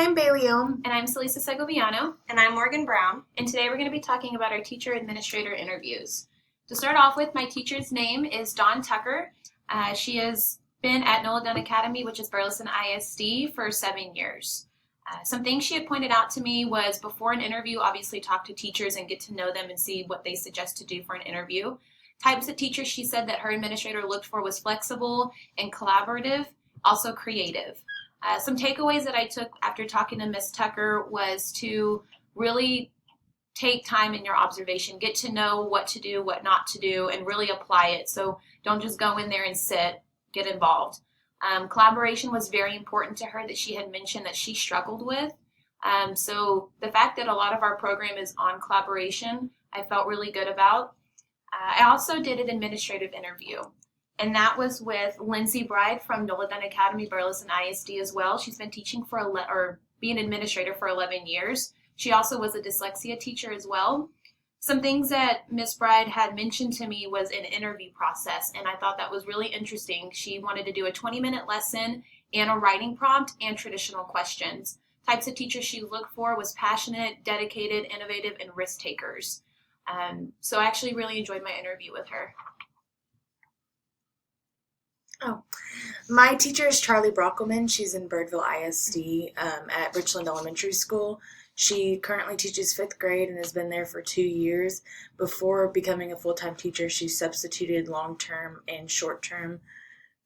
I'm Bailey Ohm. And I'm Celisa Segoviano. And I'm Morgan Brown. And today we're going to be talking about our teacher administrator interviews. To start off with, my teacher's name is Dawn Tucker. She has been at Nola Dunn Academy, which is Burleson ISD, for 7 years. Some things she had pointed out to me was before an interview, obviously talk to teachers and get to know them and see what they suggest to do for an interview. Types of teachers she said that her administrator looked for was flexible and collaborative, also creative. Some takeaways that I took after talking to Miss Tucker was to really take time in your observation, get to know what to do, what not to do, and really apply it. So don't just go in there and sit, get involved. Collaboration was very important to her that she had mentioned that she struggled with. So the fact that a lot of our program is on collaboration, I felt really good about. I also did an administrative interview, and that was with Lindsay Bride from Nola Dunn Academy, Burleson ISD as well. She's been teaching being an administrator for 11 years. She also was a dyslexia teacher as well. Some things that Miss Bride had mentioned to me was an interview process, and I thought that was really interesting. She wanted to do a 20-minute lesson and a writing prompt and traditional questions. Types of teachers she looked for was passionate, dedicated, innovative, and risk takers. So I actually really enjoyed my interview with her. My teacher is Charlie Brockelman. She's in Birdville ISD at Richland Elementary School. She currently teaches 5th grade and has been there for 2 years. Before becoming a full-time teacher, she substituted long-term and short-term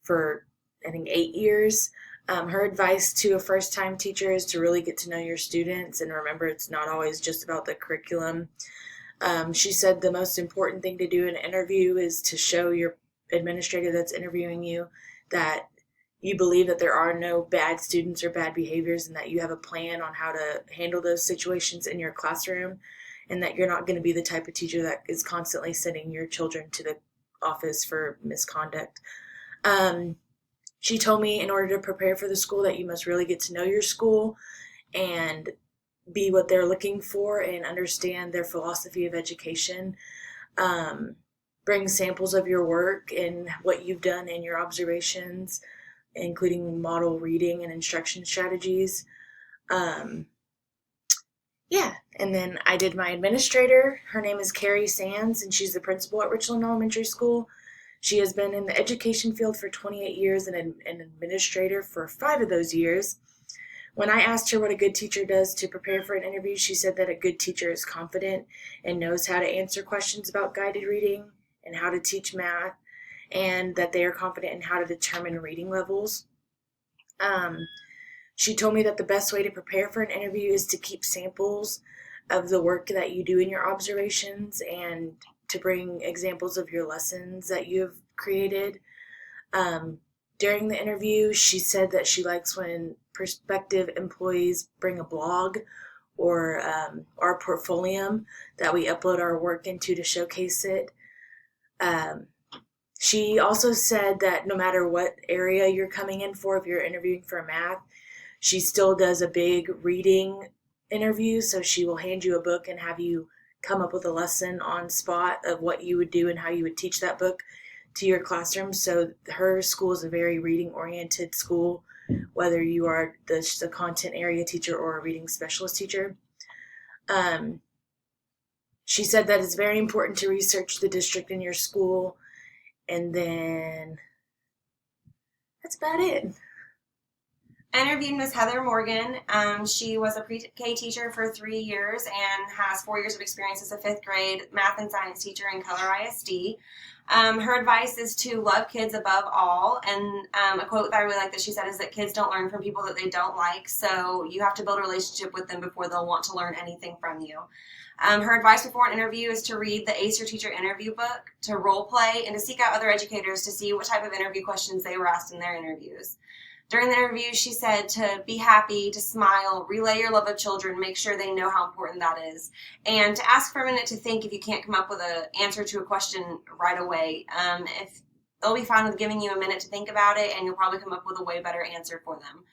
for, I think, 8 years. Her advice to a first-time teacher is to really get to know your students and remember it's not always just about the curriculum. She said the most important thing to do in an interview is to show your administrator that's interviewing you that you believe that there are no bad students or bad behaviors and that you have a plan on how to handle those situations in your classroom and that you're not going to be the type of teacher that is constantly sending your children to the office for misconduct. She told me in order to prepare for the school that you must really get to know your school and be what they're looking for and understand their philosophy of education. Bring samples of your work and what you've done in your observations, including model reading and instruction strategies. And then I did my administrator. Her name is Carrie Sands, and she's the principal at Richland Elementary School. She has been in the education field for 28 years and an administrator for 5 of those years. When I asked her what a good teacher does to prepare for an interview, she said that a good teacher is confident and knows how to answer questions about guided reading and how to teach math, and that they are confident in how to determine reading levels. She told me that the best way to prepare for an interview is to keep samples of the work that you do in your observations and to bring examples of your lessons that you have created. During the interview, she said that she likes when prospective employees bring a blog or our portfolio that we upload our work into to showcase it. She also said that no matter what area you're coming in for, if you're interviewing for math, she still does a big reading interview. So she will hand you a book and have you come up with a lesson on spot of what you would do and how you would teach that book to your classroom. So her school is a very reading-oriented school, whether you are the content area teacher or a reading specialist teacher. She said that it's very important to research the district in your school. And then that's about it. I interviewed Miss Heather Morgan. She was a pre-K teacher for 3 years and has 4 years of experience as a 5th grade math and science teacher in Keller ISD. Her advice is to love kids above all. And a quote that I really like that she said is that kids don't learn from people that they don't like. So you have to build a relationship with them before they'll want to learn anything from you. Her advice before an interview is to read the Ace Your Teacher interview book, to role play, and to seek out other educators to see what type of interview questions they were asked in their interviews. During the interview, she said to be happy, to smile, relay your love of children, make sure they know how important that is, and to ask for a minute to think if you can't come up with an answer to a question right away. If they'll be fine with giving you a minute to think about it, and you'll probably come up with a way better answer for them.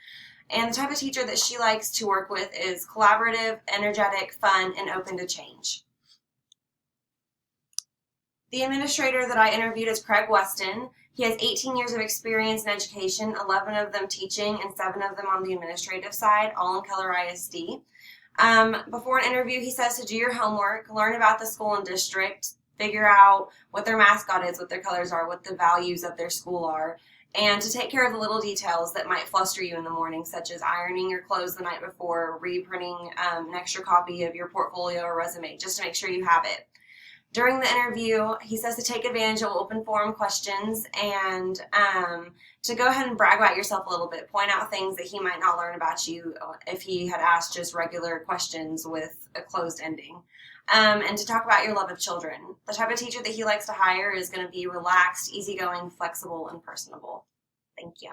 And the type of teacher that she likes to work with is collaborative, energetic, fun, and open to change. The administrator that I interviewed is Craig Weston. He has 18 years of experience in education, 11 of them teaching and 7 of them on the administrative side, all in Keller ISD. Before an interview, he says to do your homework, learn about the school and district, figure out what their mascot is, what their colors are, what the values of their school are, and to take care of the little details that might fluster you in the morning, such as ironing your clothes the night before, reprinting an extra copy of your portfolio or resume, just to make sure you have it. During the interview, he says to take advantage of open forum questions and to go ahead and brag about yourself a little bit, point out things that he might not learn about you if he had asked just regular questions with a closed ending. And to talk about your love of children. The type of teacher that he likes to hire is going to be relaxed, easygoing, flexible, and personable. Thank you.